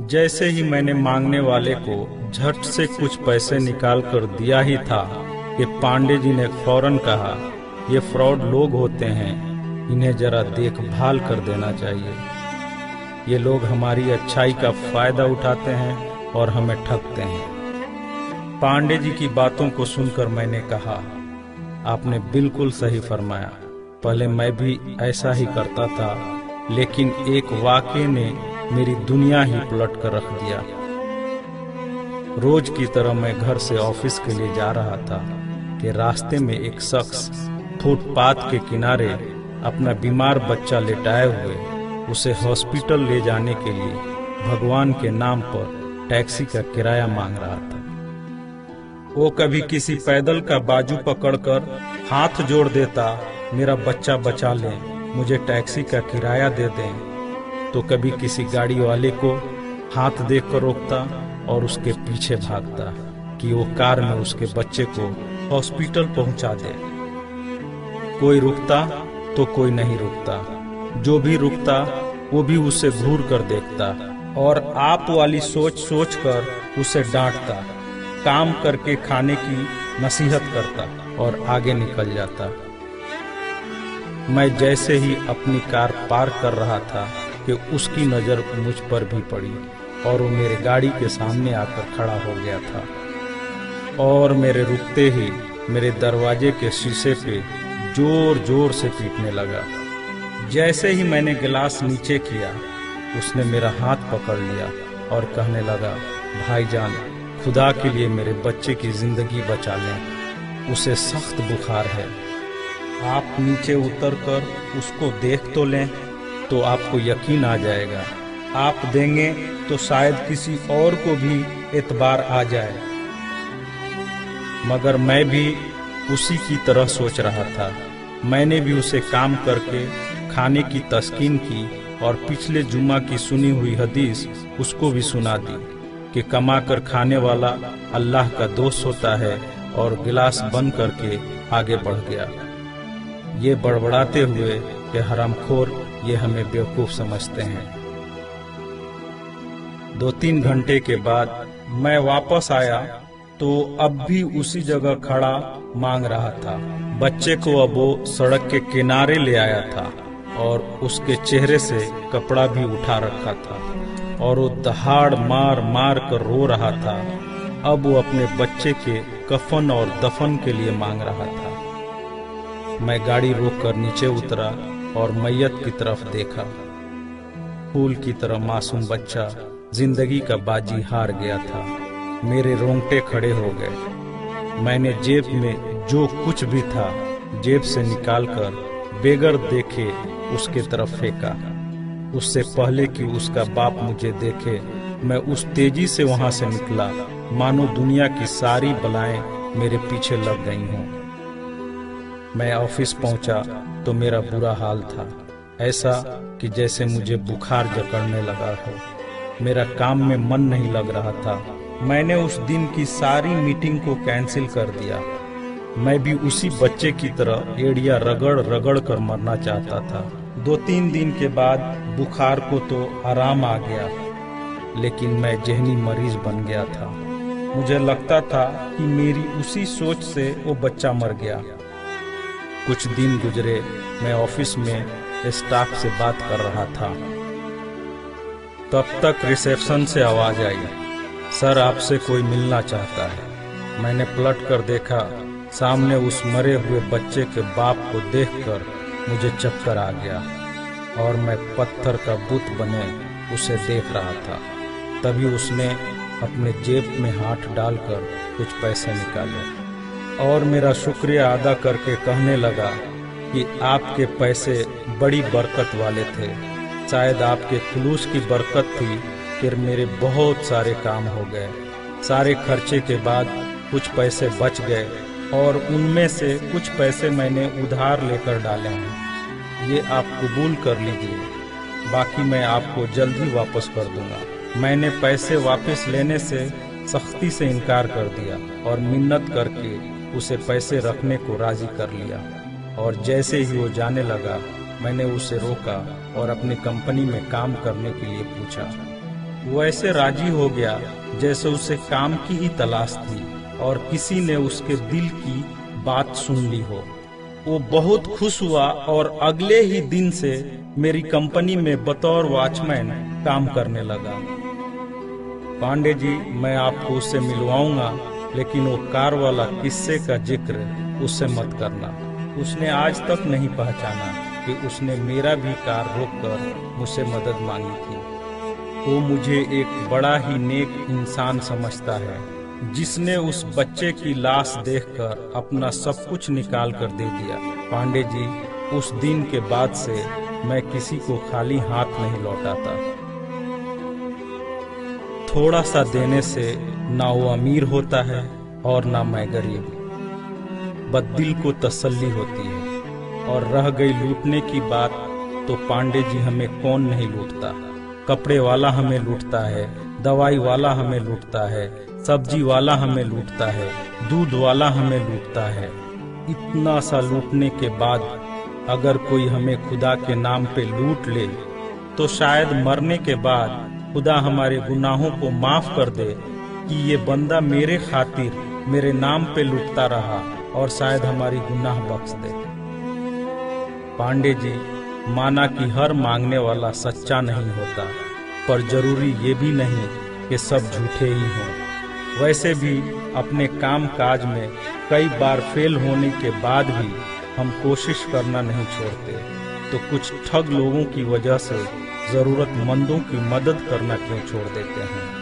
जैसे ही मैंने मांगने वाले को झट से कुछ पैसे निकाल कर दिया ही था कि पांडे जी ने फौरन कहा, ये फ्रॉड लोग होते हैं, इन्हें जरा देखभाल कर देना चाहिए। ये लोग हमारी अच्छाई का फायदा उठाते हैं और हमें ठगते हैं। पांडे जी की बातों को सुनकर मैंने कहा, आपने बिल्कुल सही फरमाया। पहले मैं भी ऐसा ही करता था, लेकिन एक वाक़ये ने मेरी दुनिया ही पलट कर रख दिया। रोज की तरह मैं घर से ऑफिस के लिए जा रहा था कि रास्ते में एक शख्स फुटपाथ के किनारे अपना बीमार बच्चा लेटाए हुए उसे हॉस्पिटल ले जाने के लिए भगवान के नाम पर टैक्सी का किराया मांग रहा था। वो कभी किसी पैदल का बाजू पकड़कर हाथ जोड़ देता, मेरा बच्चा बचा लें, मुझे टैक्सी का किराया दे दें, तो कभी किसी गाड़ी वाले को हाथ देकर रोकता और उसके पीछे भागता कि वो कार में उसके बच्चे को हॉस्पिटल पहुंचा दे। कोई रुकता तो कोई नहीं रुकता, जो भी रुकता वो भी उसे घूर कर देखता और आप वाली सोच सोच कर उसे डांटता, काम करके खाने की नसीहत करता और आगे निकल जाता। मैं जैसे ही अपनी कार पार्क कर रहा था कि उसकी नज़र मुझ पर भी पड़ी और वो मेरे गाड़ी के सामने आकर खड़ा हो गया था और मेरे रुकते ही मेरे दरवाजे के शीशे पे जोर जोर से पीटने लगा। जैसे ही मैंने गिलास नीचे किया, उसने मेरा हाथ पकड़ लिया और कहने लगा, भाईजान, खुदा के लिए मेरे बच्चे की जिंदगी बचा लें, उसे सख्त बुखार है, आप नीचे उतरकर उसको देख तो लें तो आपको यकीन आ जाएगा, आप देंगे तो शायद किसी और को भी एतबार आ जाए। मगर मैं भी उसी की तरह सोच रहा था। मैंने भी उसे काम करके खाने की तस्कीन की और पिछले जुम्मा की सुनी हुई हदीस उसको भी सुना दी कि कमा कर खाने वाला अल्लाह का दोस्त होता है, और गिलास बंद करके आगे बढ़ गया, ये बड़बड़ाते हुए कि हरामखोर ये हमें बेवकूफ समझते हैं। 2-3 घंटे के बाद मैं वापस आया तो अब भी उसी जगह खड़ा मांग रहा था। बच्चे को अब वो सड़क के किनारे ले आया था और उसके चेहरे से कपड़ा भी उठा रखा था और वो दहाड़ मार मार कर रो रहा था। अब वो अपने बच्चे के कफन और दफन के लिए मांग रहा था। मैं गाड़ी रोककर नीचे उतरा और मैयत की तरफ देखा। फूल की तरह मासूम बच्चा जिंदगी का बाजी हार गया था। मेरे रोंगटे खड़े हो गए। मैंने जेब में जो कुछ भी था जेब से निकालकर बेगर देखे उसके तरफ फेंका। उससे पहले कि उसका बाप मुझे देखे, मैं उस तेजी से वहां से निकला मानो दुनिया की सारी बलाएं मेरे पीछे लग गई हों। मैं ऑफिस पहुंचा तो मेरा बुरा हाल था, ऐसा कि जैसे मुझे बुखार जकड़ने लगा हो। मेरा काम में मन नहीं लग रहा था। मैंने उस दिन की सारी मीटिंग को कैंसिल कर दिया। मैं भी उसी बच्चे की तरह एड़िया रगड़ रगड़ कर मरना चाहता था। 2-3 दिन के बाद बुखार को तो आराम आ गया, लेकिन मैं जहनी मरीज बन गया था। मुझे लगता था कि मेरी उसी सोच से वो बच्चा मर गया। कुछ दिन गुजरे, मैं ऑफिस में स्टाफ से बात कर रहा था। तब तक रिसेप्शन से आवाज आई, सर आपसे कोई मिलना चाहता है। मैंने पलट कर देखा, सामने उस मरे हुए बच्चे के बाप को देखकर मुझे चक्कर आ गया और मैं पत्थर का बुत बने उसे देख रहा था। तभी उसने अपने जेब में हाथ डालकर कुछ पैसे निकाले और मेरा शुक्रिया अदा करके कहने लगा कि आपके पैसे बड़ी बरकत वाले थे। शायद आपके खुलूस की बरकत थी कि मेरे बहुत सारे काम हो गए। सारे खर्चे के बाद कुछ पैसे बच गए और उनमें से कुछ पैसे मैंने उधार लेकर डाले हैं। ये आप कबूल कर लीजिए, बाकी मैं आपको जल्द ही वापस कर दूंगा। मैंने पैसे वापस लेने से सख्ती से इनकार कर दिया और मिन्नत करके उसे पैसे रखने को राजी कर लिया। और जैसे ही वो जाने लगा, मैंने उसे रोका और अपनी कंपनी में काम करने के लिए पूछा। वो ऐसे राजी हो गया जैसे उसे काम की ही तलाश थी और किसी ने उसके दिल की बात सुन ली हो। वो बहुत खुश हुआ और अगले ही दिन से मेरी कंपनी में बतौर वॉचमैन काम करने लगा। पांडे जी, मैं आपको उससे मिलवाऊंगा, लेकिन वो कार वाला किस्से का जिक्र उससे मत करना। उसने आज तक नहीं पहचाना कि उसने मेरा भी कार रोककर मुझसे मदद मांगी थी। वो मुझे एक बड़ा ही नेक इंसान समझता है, जिसने उस बच्चे की लाश देखकर अपना सब कुछ निकाल कर दे दिया। पांडे जी, उस दिन के बाद से मैं किसी को खाली हाथ नहीं लौटाता। थोड़ा सा देने से ना वो अमीर होता है और ना मैं गरीब। बस दिल को तसल्ली होती है। और रह गई लूटने की बात, तो पांडे जी हमें कौन नहीं लूटता। कपड़े वाला हमें लूटता है, दवाई वाला हमें लूटता है, सब्जी वाला हमें लूटता है, दूध वाला हमें लूटता है। इतना सा लूटने के बाद अगर कोई हमें खुदा के नाम पे लूट ले, तो शायद मरने के बाद खुदा हमारे गुनाहों को माफ कर दे कि ये बंदा मेरे खातिर मेरे नाम पे लूटता रहा, और शायद हमारी गुनाह बख्श दे। पांडे जी, माना कि हर मांगने वाला सच्चा नहीं होता, पर जरूरी ये भी नहीं कि सब झूठे ही हों। वैसे भी अपने काम काज में कई बार फेल होने के बाद भी हम कोशिश करना नहीं छोड़ते, तो कुछ ठग लोगों की वजह से जरूरतमंदों की मदद करना क्यों छोड़ देते हैं।